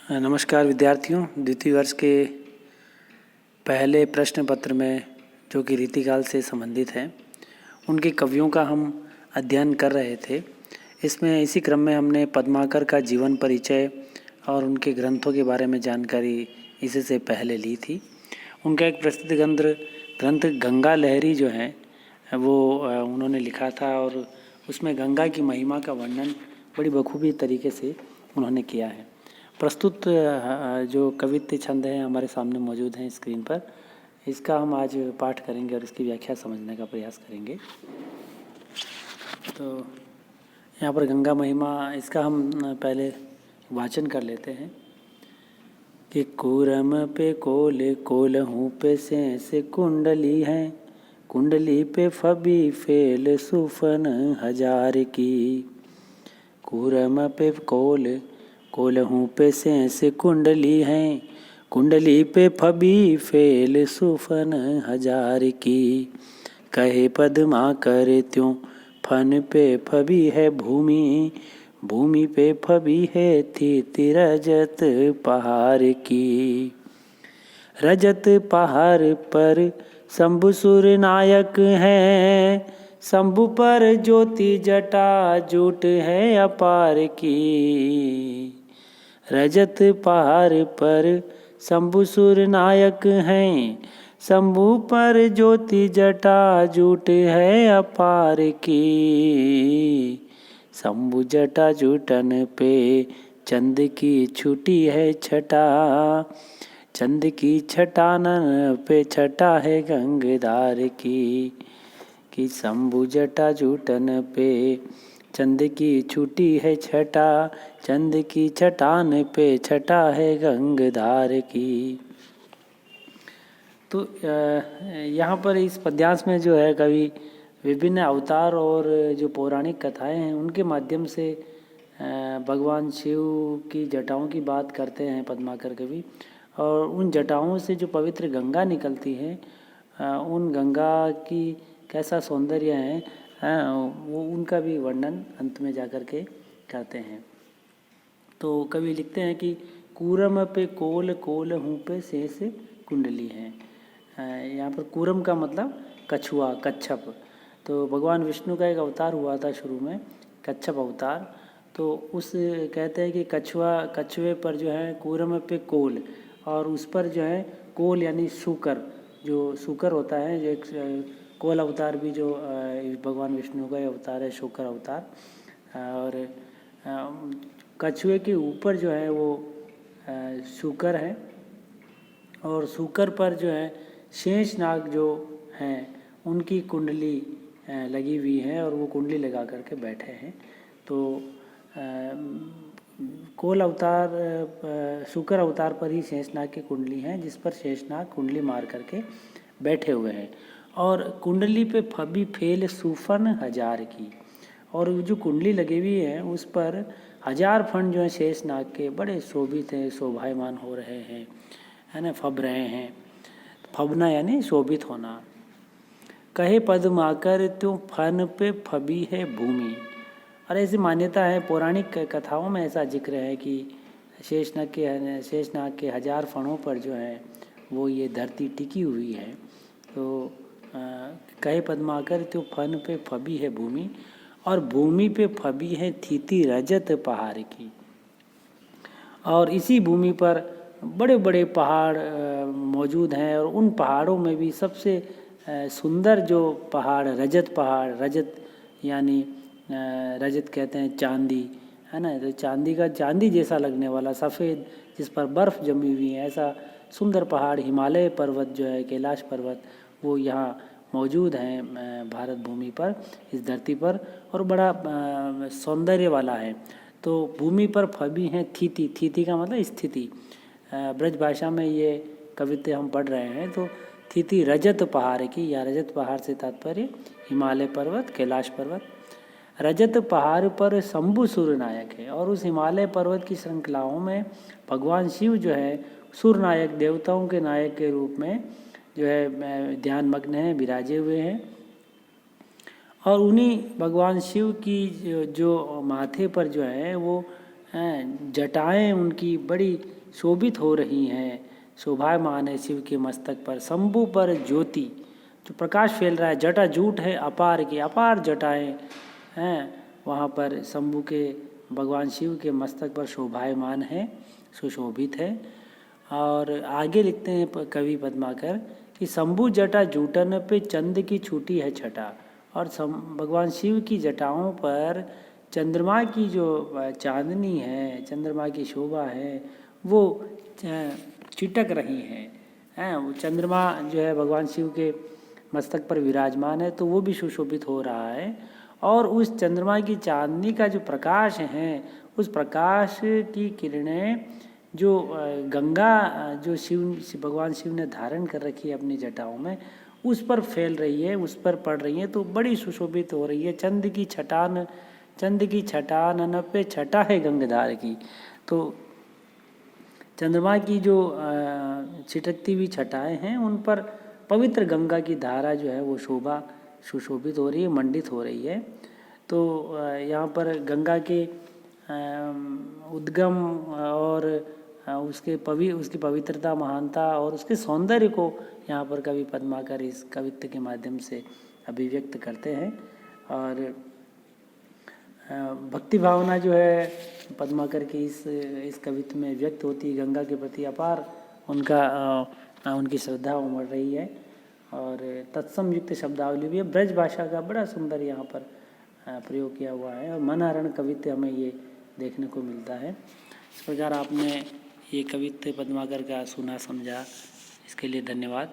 नमस्कार विद्यार्थियों, द्वितीय वर्ष के पहले प्रश्न पत्र में जो कि रीतिकाल से संबंधित है उनके कवियों का हम अध्ययन कर रहे थे। इसमें इसी क्रम में हमने पद्माकर का जीवन परिचय और उनके ग्रंथों के बारे में जानकारी इससे पहले ली थी। उनका एक प्रसिद्ध ग्रंथ गंगा लहरी जो है वो उन्होंने लिखा था और उसमें गंगा की महिमा का वर्णन बड़ी बखूबी तरीके से उन्होंने किया है। प्रस्तुत जो कवित्त छंद हैं हमारे सामने मौजूद हैं स्क्रीन पर। इसका हम आज पाठ करेंगे और इसकी व्याख्या समझने का प्रयास करेंगे। तो यहाँ पर गंगा महिमा, इसका हम पहले वाचन कर लेते हैं कि कूरम पे कोल कोलहूँ पे से कुंडली है, कुंडली पे फबी फेल सुफन हजार की। कूरम पे कोलहूँ पे से कुंडली है, कुंडली पे फबी फेल सुफन हजार की। कहे पद्मा कर त्यों फन पे फबी है भूमि, भूमि पे फबी है थी रजत पहाड़ की। रजत पहाड़ पर शंभु सुर नायक है, शंभु पर ज्योति जटा जूट है अपार की। रजत पहाड़ पर शंभु सुर नायक हैं, शंभु पर ज्योति जटा जूट है अपार की। शंभु जटा जूटन पे चंद की छुटी है छटा, चंद की छटानन पे छटा है गंगधार की। कि शंभु जटा जूटन पे चंद की छुटी है छटा, चंद की छटान पे छटा है गंगधार की। तो यहाँ पर इस पद्यांश में जो है कवि विभिन्न अवतार और जो पौराणिक कथाएं हैं उनके माध्यम से भगवान शिव की जटाओं की बात करते हैं पद्माकर कवि। और उन जटाओं से जो पवित्र गंगा निकलती है, उन गंगा की कैसा सौंदर्य है वो उनका भी वर्णन अंत में जाकर के करते हैं। तो कवि लिखते हैं कि कूरम पे कोल कोलहूँ पे शेष कुंडली है। यहाँ पर कूरम का मतलब कछुआ, कच्छप। तो भगवान विष्णु का एक अवतार हुआ था शुरू में, कच्छप अवतार। तो उस कहते हैं कि कछुए पर जो है कूरम पे कोल, और उस पर जो है कोल यानी सूकर, जो सूकर होता है, जो एक कोल अवतार भी जो भगवान विष्णु का अवतार है, शूकर अवतार। और कछुए के ऊपर जो है वो शूकर है, और शूकर पर जो है शेषनाग जो हैं उनकी कुंडली लगी हुई है और वो कुंडली लगा करके बैठे हैं। तो कोल अवतार शूकर अवतार पर ही शेषनाग की कुंडली है, जिस पर शेषनाग कुंडली मार करके बैठे हुए हैं। और कुंडली पे फबी फेल सुफन हजार की, और जो कुंडली लगी हुई है उस पर 1000 फण जो है शेषनाग के बड़े शोभित हैं, शोभायमान हो रहे हैं, है ना, फब रहे हैं। फबना यानी शोभित होना। कहे पद्माकर त्यों फन पे फबी है भूमि। और ऐसी मान्यता है, पौराणिक कथाओं में ऐसा जिक्र है कि शेषनाग के 1000 फणों पर जो है वो ये धरती टिकी हुई है। तो कहे पद्माकर तो फन पे फबी है भूमि, और भूमि पे फबी है थी रजत पहाड़ की। और इसी भूमि पर बड़े बड़े पहाड़ मौजूद हैं, और उन पहाड़ों में भी सबसे सुंदर जो पहाड़ रजत पहाड़, रजत यानी रजत कहते हैं चांदी, है ना। तो चांदी जैसा लगने वाला सफ़ेद, जिस पर बर्फ़ जमी हुई है, ऐसा सुंदर पहाड़ हिमालय पर्वत जो है, कैलाश पर्वत, वो यहाँ मौजूद हैं भारत भूमि पर, इस धरती पर, और बड़ा सौंदर्य वाला है। तो भूमि पर फबी हैं थीति का मतलब स्थिति। ब्रज भाषा में ये कवित्त हम पढ़ रहे हैं। तो थीति रजत पहाड़ की, या रजत पहाड़ से तात्पर्य हिमालय पर्वत, कैलाश पर्वत। रजत पहाड़ पर शंभु सुर नायक है, और उस हिमालय पर्वत की श्रृंखलाओं में भगवान शिव जो है सुर नायक, देवताओं के नायक के रूप में जो है ध्यान मग्न हैं, विराजे हुए हैं। और उन्हीं भगवान शिव की जो माथे पर जो है वो जटाएं उनकी बड़ी शोभित हो रही हैं, शोभायमान है शिव के मस्तक पर। शंभु पर ज्योति, जो प्रकाश फैल रहा है, जटा जूट है अपार की, अपार जटाएं हैं वहाँ पर शंभु के भगवान शिव के मस्तक पर शोभायमान है, सुशोभित है। और आगे लिखते हैं कवि पद्माकर कि शंभु जटा जूटन पे चंद की छूटी है छटा। और भगवान शिव की जटाओं पर चंद्रमा की जो चांदनी है, चंद्रमा की शोभा है, वो चिटक रही है। वो चंद्रमा जो है भगवान शिव के मस्तक पर विराजमान है, तो वो भी सुशोभित हो रहा है। और उस चंद्रमा की चांदनी का जो प्रकाश है, उस प्रकाश की किरणें जो गंगा जो भगवान शिव ने धारण कर रखी है अपनी जटाओं में, उस पर फैल रही है, उस पर पड़ रही है, तो बड़ी सुशोभित हो रही है। चंद की छटान पे छटा है गंगाधार की। तो चंद्रमा की जो छिटकती हुई छटाएं हैं, उन पर पवित्र गंगा की धारा जो है वो सुशोभित हो रही है, मंडित हो रही है। तो यहाँ पर गंगा के उद्गम और उसकी पवित्रता, महानता और उसके सौंदर्य को यहाँ पर कवि पद्माकर इस कवित्व के माध्यम से अभिव्यक्त करते हैं। और भक्ति भावना जो है पद्माकर की इस कवित्व में व्यक्त होती है। गंगा के प्रति अपार उनकी श्रद्धा उमड़ रही है। और तत्सम युक्त शब्दावली भी है, ब्रज भाषा का बड़ा सुंदर यहाँ पर प्रयोग किया हुआ है। और मनहरण कवित्व हमें ये देखने को मिलता है। इस प्रकार आपने ये कवित्व पद्माकर का सुना समझा, इसके लिए धन्यवाद।